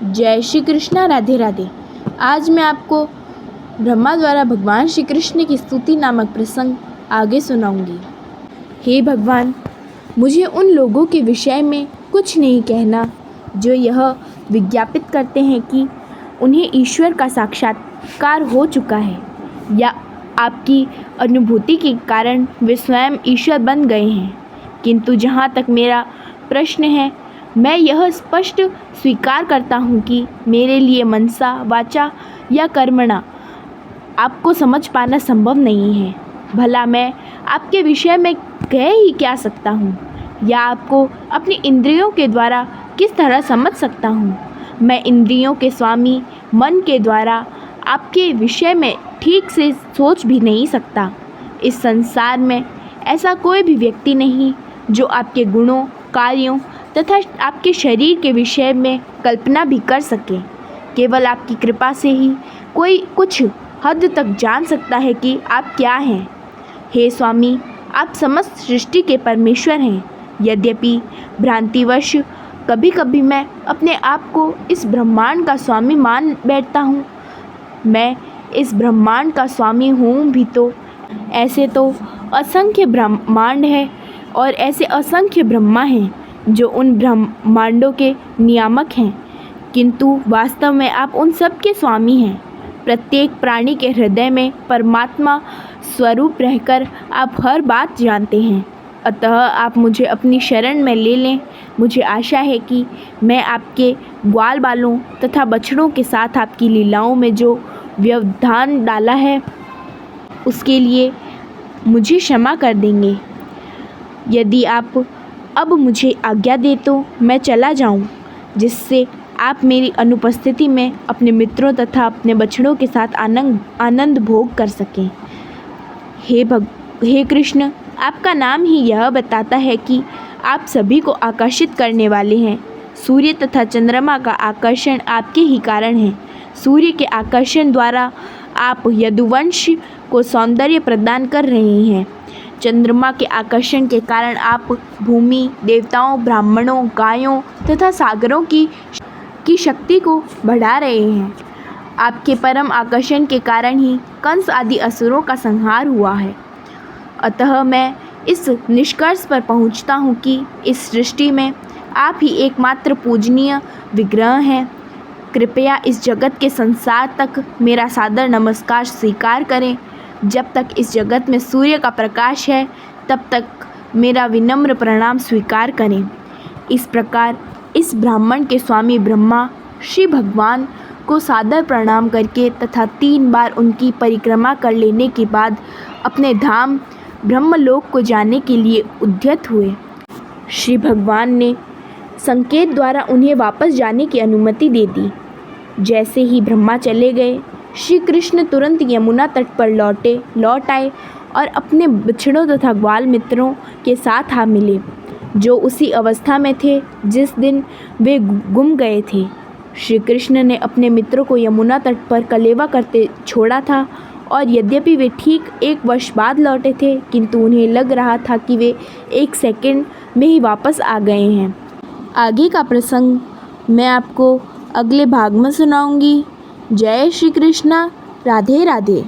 जय श्री कृष्णा। राधे राधे। आज मैं आपको ब्रह्मा द्वारा भगवान श्री कृष्ण की स्तुति नामक प्रसंग आगे सुनाऊंगी। हे भगवान, मुझे उन लोगों के विषय में कुछ नहीं कहना जो यह विज्ञापित करते हैं कि उन्हें ईश्वर का साक्षात्कार हो चुका है या आपकी अनुभूति के कारण वे स्वयं ईश्वर बन गए हैं। किंतु जहाँ तक मेरा प्रश्न है, मैं यह स्पष्ट स्वीकार करता हूँ कि मेरे लिए मनसा वाचा या कर्मणा आपको समझ पाना संभव नहीं है। भला मैं आपके विषय में कह ही क्या सकता हूँ या आपको अपनी इंद्रियों के द्वारा किस तरह समझ सकता हूँ। मैं इंद्रियों के स्वामी मन के द्वारा आपके विषय में ठीक से सोच भी नहीं सकता। इस संसार में ऐसा कोई भी व्यक्ति नहीं जो आपके गुणों, कार्यों तथा आपके शरीर के विषय में कल्पना भी कर सके। केवल आपकी कृपा से ही कोई कुछ हद तक जान सकता है कि आप क्या हैं। हे स्वामी, आप समस्त सृष्टि के परमेश्वर हैं। यद्यपि भ्रांतिवश कभी कभी मैं अपने आप को इस ब्रह्मांड का स्वामी मान बैठता हूँ। मैं इस ब्रह्मांड का स्वामी हूँ भी तो ऐसे तो असंख्य ब्रह्मांड है और ऐसे असंख्य ब्रह्मा हैं जो उन ब्रह्मांडों के नियामक हैं, किंतु वास्तव में आप उन सब के स्वामी हैं। प्रत्येक प्राणी के हृदय में परमात्मा स्वरूप रहकर आप हर बात जानते हैं। अतः आप मुझे अपनी शरण में ले लें। मुझे आशा है कि मैं आपके ग्वाल बालों तथा बछड़ों के साथ आपकी लीलाओं में जो व्यवधान डाला है उसके लिए मुझे क्षमा कर देंगे। यदि आप अब मुझे आज्ञा दे तो मैं चला जाऊं, जिससे आप मेरी अनुपस्थिति में अपने मित्रों तथा अपने बछड़ों के साथ आनंद भोग कर सकें। हे कृष्ण, आपका नाम ही यह बताता है कि आप सभी को आकर्षित करने वाले हैं। सूर्य तथा चंद्रमा का आकर्षण आपके ही कारण है। सूर्य के आकर्षण द्वारा आप यदुवंश को सौंदर्य प्रदान कर रहे हैं। चंद्रमा के आकर्षण के कारण आप भूमि, देवताओं, ब्राह्मणों, गायों तथा सागरों की शक्ति को बढ़ा रहे हैं। आपके परम आकर्षण के कारण ही कंस आदि असुरों का संहार हुआ है। अतः मैं इस निष्कर्ष पर पहुंचता हूं कि इस सृष्टि में आप ही एकमात्र पूजनीय विग्रह हैं। कृपया इस जगत के संसार तक मेरा सादर नमस्कार स्वीकार करें। जब तक इस जगत में सूर्य का प्रकाश है, तब तक मेरा विनम्र प्रणाम स्वीकार करें। इस प्रकार इस ब्राह्मण के स्वामी ब्रह्मा श्री भगवान को सादर प्रणाम करके तथा 3 बार उनकी परिक्रमा कर लेने के बाद अपने धाम ब्रह्मलोक को जाने के लिए उद्यत हुए। श्री भगवान ने संकेत द्वारा उन्हें वापस जाने की अनुमति दे दी। जैसे ही ब्रह्मा चले गए, श्री कृष्ण तुरंत यमुना तट पर लौट आए और अपने बछड़ों तथा ग्वाल मित्रों के साथ आ मिले, जो उसी अवस्था में थे जिस दिन वे गुम गए थे। श्री कृष्ण ने अपने मित्रों को यमुना तट पर कलेवा करते छोड़ा था और यद्यपि वे ठीक 1 वर्ष बाद लौटे थे, किंतु उन्हें लग रहा था कि वे 1 सेकंड में ही वापस आ गए हैं। आगे का प्रसंग मैं आपको अगले भाग में सुनाऊंगी। जय श्री कृष्णा। राधे राधे।